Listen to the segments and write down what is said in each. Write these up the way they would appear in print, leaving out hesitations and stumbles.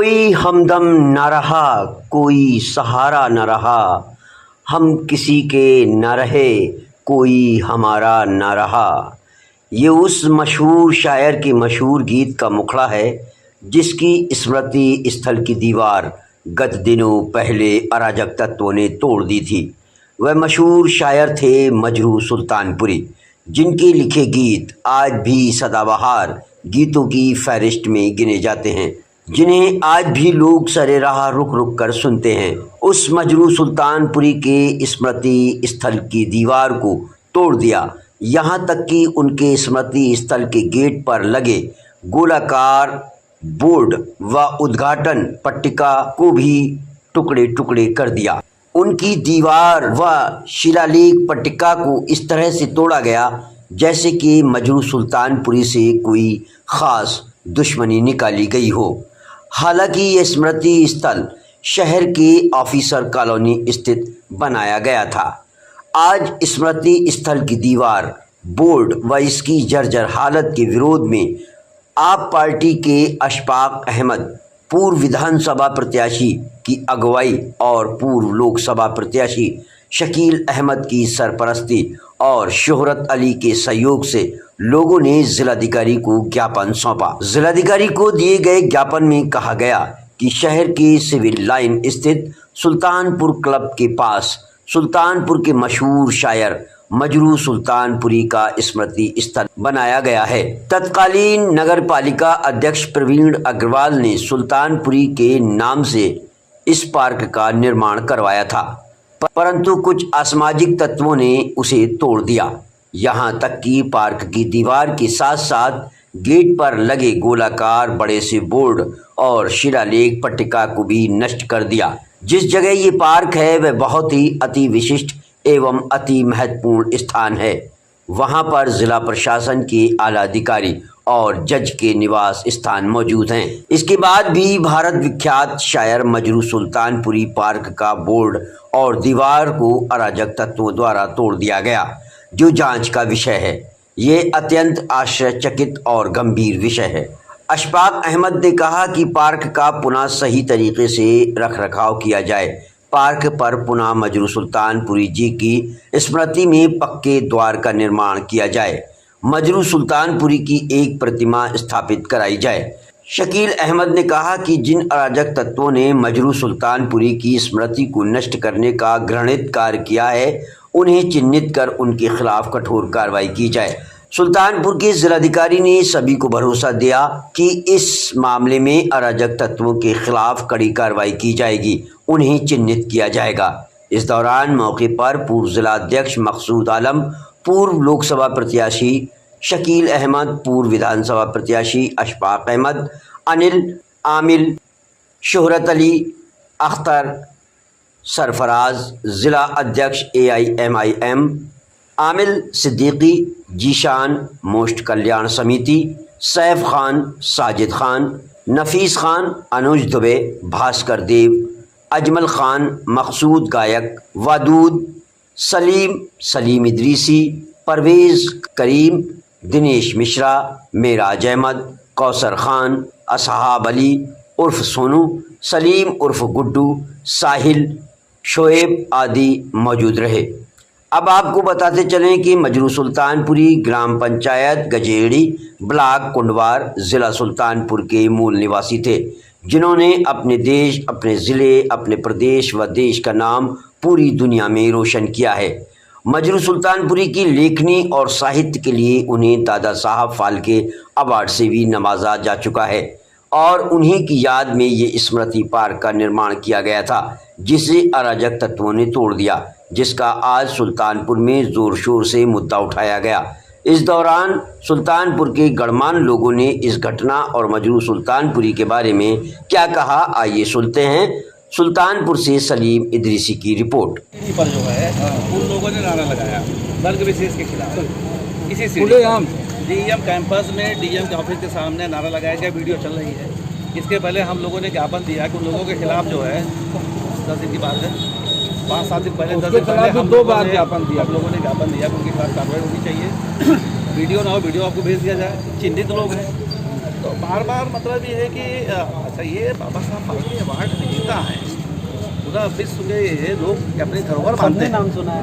कोई हमदम न रहा, कोई सहारा न रहा, हम किसी के न रहे, कोई हमारा न रहा। ये उस मशहूर शायर के मशहूर गीत का मुखड़ा है जिसकी स्मृति स्थल की दीवार गत दिनों पहले अराजक तत्वों ने तोड़ दी थी। वह मशहूर शायर थे मजरू सुल्तानपुरी, जिनके लिखे गीत आज भी सदाबहार गीतों की फहरिस्त में गिने जाते हैं, जिन्हें आज भी लोग सरेराह रुक रुक कर सुनते हैं। उस मजरू सुल्तानपुरी के स्मृति स्थल की दीवार को तोड़ दिया, यहाँ तक कि उनके स्मृति स्थल के गेट पर लगे गोलाकार बोर्ड व उद्घाटन पट्टिका को भी टुकड़े टुकड़े कर दिया। उनकी दीवार व शिलालेख पट्टिका को इस तरह से तोड़ा गया जैसे कि मजरू सुल्तानपुरी से कोई ख़ास दुश्मनी निकाली गई हो। हालांकि ये स्मृति स्थल शहर के ऑफिसर कॉलोनी स्थित बनाया गया था। आज स्मृति स्थल की दीवार, बोर्ड व इसकी जर्जर हालत के विरोध में आप पार्टी के अशफाक अहमद, पूर्व विधानसभा प्रत्याशी की अगुवाई और पूर्व लोकसभा प्रत्याशी शकील अहमद की सरपरस्ती और शोहरत अली के सहयोग से लोगों ने जिलाधिकारी को ज्ञापन सौंपा। जिलाधिकारी को दिए गए ज्ञापन में कहा गया कि शहर के सिविल लाइन स्थित सुल्तानपुर क्लब के पास सुल्तानपुर के मशहूर शायर मजरू सुल्तानपुरी का स्मृति स्थल बनाया गया है। तत्कालीन नगर पालिका अध्यक्ष प्रवीण अग्रवाल ने सुल्तानपुरी के नाम से इस पार्क का निर्माण करवाया था, परंतु कुछ असामाजिक तत्वों ने उसे तोड़ दिया। यहाँ तक कि पार्क की दीवार के साथ साथ गेट पर लगे गोलाकार बड़े से बोर्ड और शिलालेख पट्टिका को भी नष्ट कर दिया। जिस जगह ये पार्क है वह बहुत ही अति विशिष्ट एवं अति महत्वपूर्ण स्थान है। वहाँ पर जिला प्रशासन के आला अधिकारी और जज के निवास स्थान मौजूद हैं। इसके बाद भी भारत विख्यात शायर मजरू सुल्तानपुरी पार्क का बोर्ड और दीवार को अराजक तत्वों द्वारा तोड़ दिया गया, जो जांच का विषय है। ये अत्यंत आश्चर्यचकित और गंभीर विषय है। अशफाक अहमद ने कहा कि पार्क का पुनः सही तरीके से रखरखाव किया जाए। पार्क पर पुनः मजरू सुल्तानपुरी जी की स्मृति में पक्के द्वार का निर्माण किया जाए। मजरू सुल्तानपुरी की एक प्रतिमा स्थापित कराई जाए। शकील अहमद ने कहा कि जिन अराजक तत्वों ने मजरू सुल्तानपुरी की स्मृति को नष्ट करने का घृणित कार्य किया है, उन्हें चिन्हित कर उनके खिलाफ कठोर कार्रवाई की जाए। सुल्तानपुर के जिलाधिकारी ने सभी को भरोसा दिया कि इस मामले में अराजक तत्वों के खिलाफ कड़ी कार्रवाई की जाएगी, उन्हें चिन्हित किया जाएगा। इस दौरान मौके पर पूर्व जिलाध्यक्ष मकसूद आलम, पूर्व लोकसभा प्रत्याशी शकील अहमद, पूर्व विधानसभा प्रत्याशी अशफाक अहमद, अनिल आमिल, शोहरत अली, अख्तर, सरफराज, जिला अध्यक्ष AIMIM, आमिल सिद्दीकी, जीशान, मोस्ट कल्याण समिति, सैफ खान, साजिद खान, नफीस खान, अनुज दुबे, भास्कर देव, अजमल खान, मकसूद गायक, वादूद, सलीम इदरीसी, परवेज़ करीम, दिनेश मिश्रा, मेराज अहमद, कौसर खान, असहाब अली उर्फ सोनू, सलीम उर्फ गुड्डू, साहिल, शोएब आदि मौजूद रहे। अब आपको बताते चलें कि मजरू सुल्तानपुरी ग्राम पंचायत गजेड़ी, ब्लॉक कुंडवार, ज़िला सुल्तानपुर के मूल निवासी थे, जिन्होंने अपने देश, अपने ज़िले, अपने प्रदेश व देश का नाम पूरी दुनिया में रोशन किया है। मजरू सुल्तानपुरी की लेखनी और साहित्य के लिए उन्हें दादा साहब फाल्के अवार्ड से भी नवाजा जा चुका है और उन्हीं की याद में ये स्मृति पार्क का निर्माण किया गया था, जिसे अराजक तत्वों ने तोड़ दिया, जिसका आज सुल्तानपुर में ज़ोर शोर से मुद्दा उठाया गया। इस दौरान सुल्तानपुर के गणमान्य लोगों ने इस घटना और मजरू सुल्तानपुरी के बारे में क्या कहा, आइए सुनते हैं सुल्तानपुर से सलीम इदरीसी की रिपोर्ट। पर जो है उन लोगों ने नारा लगाया वर्ग विशेष के खिलाफ। इसी से DEM कैंपस में DEM के ऑफिस के सामने नारा लगाया गया, वीडियो चल रही है। इसके पहले हम लोगों ने ज्ञापन दिया कि उन लोगों के खिलाफ जो है 10 दिन की बात है, 5-7 दिन पहले 10 दिन पहले हम 2 बार ज्ञापन दिया। हम लोगों ने ज्ञापन दिया कि उनके खिलाफ कार्रवाई होनी चाहिए। वीडियो ना हो, वीडियो आपको भेज दिया जाए। चिन्हित लोग हैं, तो बार बार मतलब ये है कि अच्छा ये बाबा साहब फाल्के अवार्ड विजेता हैं, पूरा विश्व के ये लोग अपनी धरोहर मानते हैं। नाम सुना है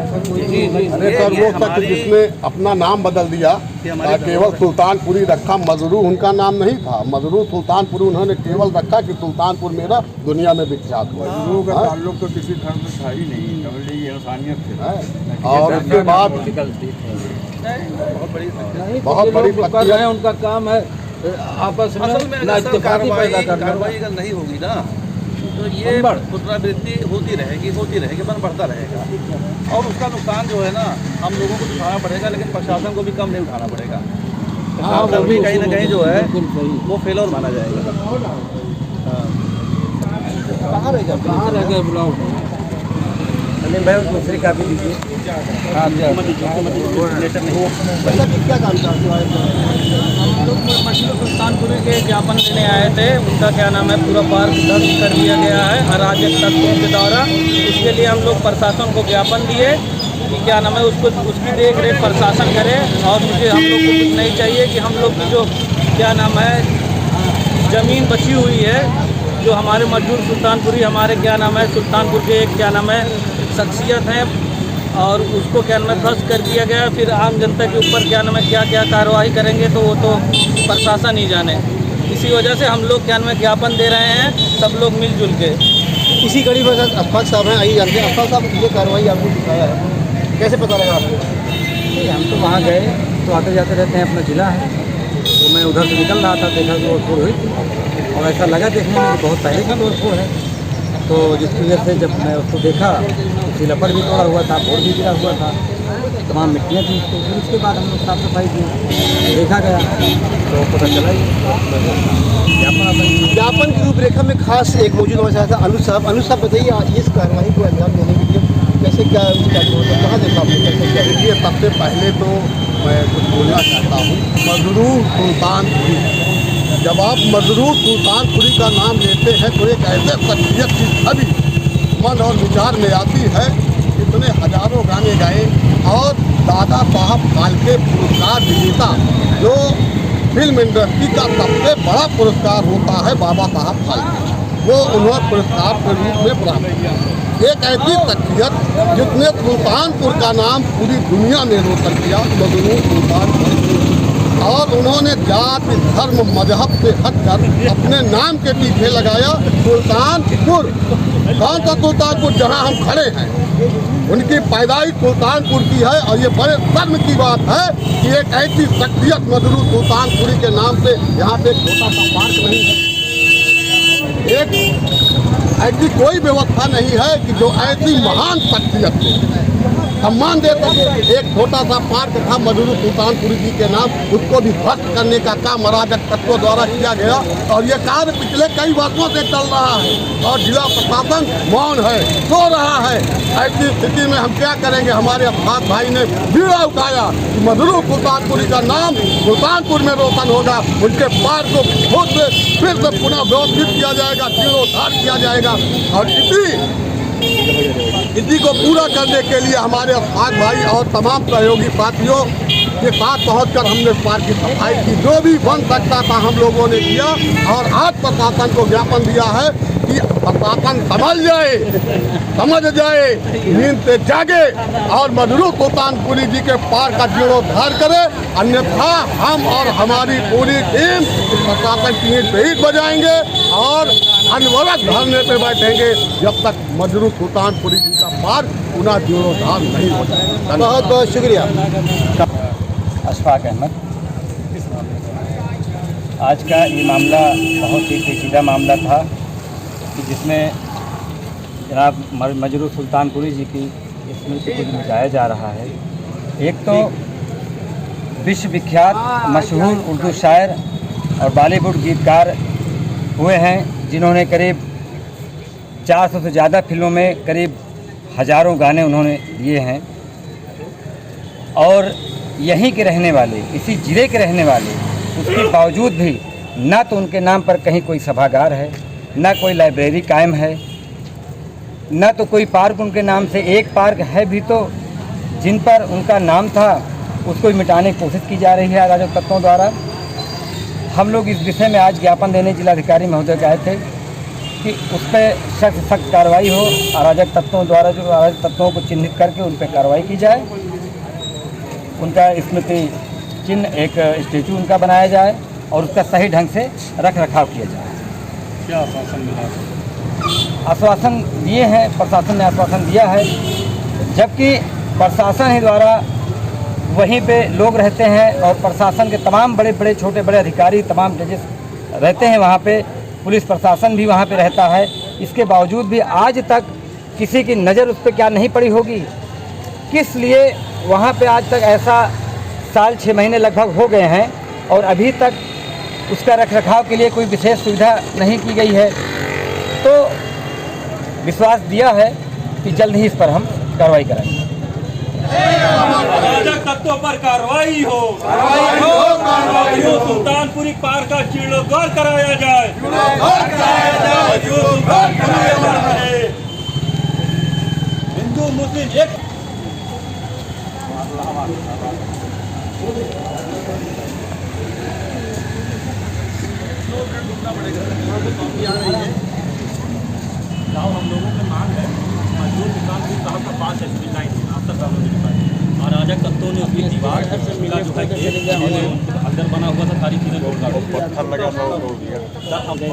अरे सर वो तक जिसने अपना नाम बदल दिया, केवल सुल्तानपुरी रखा, मजरू उनका नाम नहीं था, मजरू सुल्तानपुरी उन्होंने केवल रखा कि सुल्तानपुर मेरा दुनिया में विख्यात हुआ। मजरू का ताल्लुक तो किसी धर्म से था ही नहीं, केवल ये इंसानियत थी। और उसके बाद बहुत बड़ी प्रक्रिया है, उनका काम है आपस में असल में अगर कार्रवाई अगर नहीं होगी ना तो ये पुनरावृत्ति होती रहेगी, मन बढ़ता रहेगा। और उसका नुकसान जो है ना हम लोगों को उठाना पड़ेगा, लेकिन प्रशासन को भी कम नहीं उठाना पड़ेगा। प्रशासन भी कहीं ना कहीं जो है वो फेलर माना जाएगा। कहाँ रह गया बुलाओ भाई, दूसरी कापी दीजिए। क्या काम करते हम लोग मछली सुल्तानपुरी के ज्ञापन देने आए थे। उनका क्या नाम है पूरा पार्क ध्वस्त कर दिया गया है अराजक तत्वों के द्वारा। उसके लिए हम लोग प्रशासन को ज्ञापन दिए कि क्या नाम है उसकी देख रेख प्रशासन करे। और मुझे हम लोग को कुछ नहीं चाहिए कि हम लोग की जो क्या नाम है ज़मीन बची हुई है, जो हमारे मजदूर सुल्तानपुरी हमारे क्या नाम है सुल्तानपुर के एक क्या नाम है शख्सियत हैं, और उसको क्या नाम है ध्वस्त कर दिया गया। फिर आम जनता के ऊपर क्या नाम है क्या कार्रवाई करेंगे तो वो तो प्रशासन ही जाने। इसी वजह से हम लोग क्या नाम है ज्ञापन दे रहे हैं, सब लोग मिलजुल के। इसी कड़ी में अफाक साहब हैं, आइए जानते हैं। अफाक साहब ये कार्रवाई आपको दिखाया है, कैसे पता लगा आपको? हम तो वहाँ गए तो आते जाते रहते हैं, अपना ज़िला है, तो मैं उधर से निकल रहा था, देखा कि तोड़फोड़ हुई थी और ऐसा लगा देखने में बहुत पहले की तोड़फोड़ है। तो जिसकी वजह से जब मैं उसको देखा तो सिलपर भी तोड़ा हुआ था, बोर्ड भी गिरा हुआ था, तमाम मिट्टियाँ थी। तो फिर उसके बाद हम लोग साफ सफाई की, देखा गया तो पता चला ज्ञापन की रूपरेखा में खास एक मौजूद हमारे साथ अनुज साहब। अनुज साहब बताइए इस कार्रवाई को अंजाम देने के लिए कैसे क्या कहाँ देखा आपने, कैसे क्या? देखिए सबसे पहले तो मैं कुछ बोलना चाहता हूँ, मजरू सुल्तानपुरी, जब आप मजरू सुल्तानपुरी का नाम लेते हैं तो एक ऐसे शख्सियत की छवि मन और विचार में आती है। इतने हजारों गाने गाए और दादा साहब फाल्के पुरस्कार विजेता, जो फिल्म इंडस्ट्री का सबसे बड़ा पुरस्कार होता है बाबा साहब फाल्के, वो उन्हें पुरस्कार के रूप में प्राप्त किया। एक ऐसी शख्सियत जिसने सुल्तानपुर का नाम पूरी दुनिया में रोशन किया, मजरू सुल्तानपुरी, और उन्होंने जाति धर्म मजहब से हटकर अपने नाम के पीछे लगाया सुल्तानपुर। कौन सा सुल्तानपुर? जहां हम खड़े हैं उनकी पैदाइश सुल्तानपुर की है। और ये बड़े शर्म की बात है कि एक ऐसी शख्सियत मजरू सुल्तानपुरी के नाम से यहाँ पे छोटा सा पार्क नहीं है, एक ऐसी कोई व्यवस्था नहीं है कि जो ऐसी महान शख्सियत को सम्मान दे सके। एक छोटा सा पार्क था मजरू सुल्तानपुरी जी के नाम, उसको भी ध्वस्त करने का काम अराजक तत्वों द्वारा किया गया। और ये कार्य पिछले कई वर्षों से चल रहा है और जिला प्रशासन मौन है, सो रहा है। ऐसी स्थिति में हम क्या करेंगे? हमारे अफाक भाई ने बीड़ा उठाया कि मजरू सुल्तानपुरी का नाम सुल्तानपुर में रोशन होगा, उनके पार्क को फिर से पुनः व्यवस्थित किया जाएगा, जीर्णोद्धार किया जाएगा। और इसी को पूरा करने के लिए हमारे अफाक भाई और तमाम सहयोगी साथियों के साथ पहुंचकर हमने पार्क की सफाई की, जो भी बन सकता था हम लोगों ने किया। और आज प्रशासन को ज्ञापन दिया है कि प्रशासन समझ जाए, नींद से जागे और मजरू सुल्तानपुरी जी के पार्क का जीर्णोद्धार करे, अन्यथा हम और हमारी पूरी टीम प्रशासन की ईंट पे ईंट बजाएंगे और अनवरत धरने पे बैठेंगे जब तक मजरू सुल्तानपुरी जी का पार्क पुनः जीर्णोद्धार नहीं हो जाए। बहुत बहुत शुक्रिया। अशफाक अहमद। आज का ये मामला बहुत ही पेचीदा मामला था कि जिसमें जनाब मजरू सुल्तानपुरी जी की स्मृति को मिटाया जा रहा है। एक तो विश्व विख्यात मशहूर उर्दू शायर और बॉलीवुड गीतकार हुए हैं, जिन्होंने करीब 400 से ज़्यादा फिल्मों में करीब हज़ारों गाने उन्होंने दिए हैं। और यहीं के रहने वाले, इसी ज़िले के रहने वाले, उसके बावजूद भी ना तो उनके नाम पर कहीं कोई सभागार है, ना कोई लाइब्रेरी कायम है, ना तो कोई पार्क उनके नाम से। एक पार्क है भी तो जिन पर उनका नाम था उसको मिटाने की कोशिश की जा रही है अराजक तत्वों द्वारा। हम लोग इस विषय में आज ज्ञापन देने जिलाधिकारी महोदय के आए थे कि उस पर सख्त कार्रवाई हो, अराजक तत्वों द्वारा जो अराजक तत्वों को चिन्हित करके उन पर कार्रवाई की जाए, उनका स्मृति चिन्ह एक स्टेचू उनका बनाया जाए और उसका सही ढंग से रख रखाव किया जाए। क्या आश्वासन मिला? आश्वासन दिए हैं, प्रशासन ने आश्वासन दिया है, जबकि प्रशासन ही द्वारा वहीं पे लोग रहते हैं और प्रशासन के तमाम बड़े बड़े छोटे बड़े अधिकारी, तमाम जजेस रहते हैं वहाँ पे, पुलिस प्रशासन भी वहाँ पे रहता है। इसके बावजूद भी आज तक किसी की नज़र उस पर क्या नहीं पड़ी होगी? किस लिए वहाँ पे आज तक ऐसा साल 6 महीने लगभग हो गए हैं और अभी तक उसका रखरखाव के लिए कोई विशेष सुविधा नहीं की गई है? तो विश्वास दिया है कि जल्द ही इस पर हम कार्रवाई कराएंगे। अराजक तत्वों पर कार्रवाई हो, कार्रवाई हो, कार्रवाई हो। सुल्तानपुरी पार्क का जीर्णोद्धार कराया जाए, हिंदू मुस्लिम एक हम लोगों की मांग है मजदूर सुल्तानपुर साहब का 5 एसपी लाइन आप तक हम लोगों के पास अराजक तत्वों ने उसकी दीवार का जो है अंदर बना हुआ था सारी चीज़ें तोड़ डाली, पत्थर लगा था वो तोड़ दिया।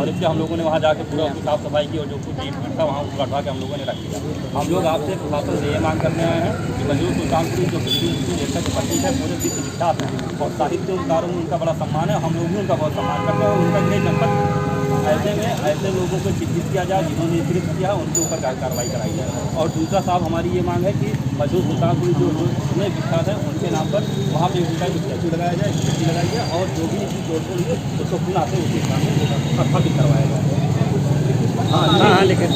और इससे हम लोगों ने वहाँ जाके पूरा उसकी साफ सफाई की और जो कुछ ईंट था वहाँ उसको हटवा के हम लोगों ने रख दिया। हम लोग आपसे प्रशासन से ये मांग करने आए हैं कि मजदूर सुल्तानपुर जो बिल्डिंग जैसा कि प्रतीक है पूरे विश्व विख्यात है और साहित्यकारों में उनका बड़ा सम्मान है, हम लोग भी उनका बहुत सम्मान करते हैं और उनका यही जनपद ऐसे लोगों को चिन्हित किया जाए जिन्होंने नेतृत्व किया उनके ऊपर कार्रवाई कराई जाए। और दूसरा साहब हमारी ये मांग है कि मजदूर सुल्तानपुर जो विख्यात है उनके नाम पर वहाँ पे उनका स्टैचू लगाया जाए, स्टैचू लगाई जाए और जो भी इसकी तोड़फोड़ हुई उसको पुनः से उसके सामने स्थापित करवाया जाए। हाँ लेकिन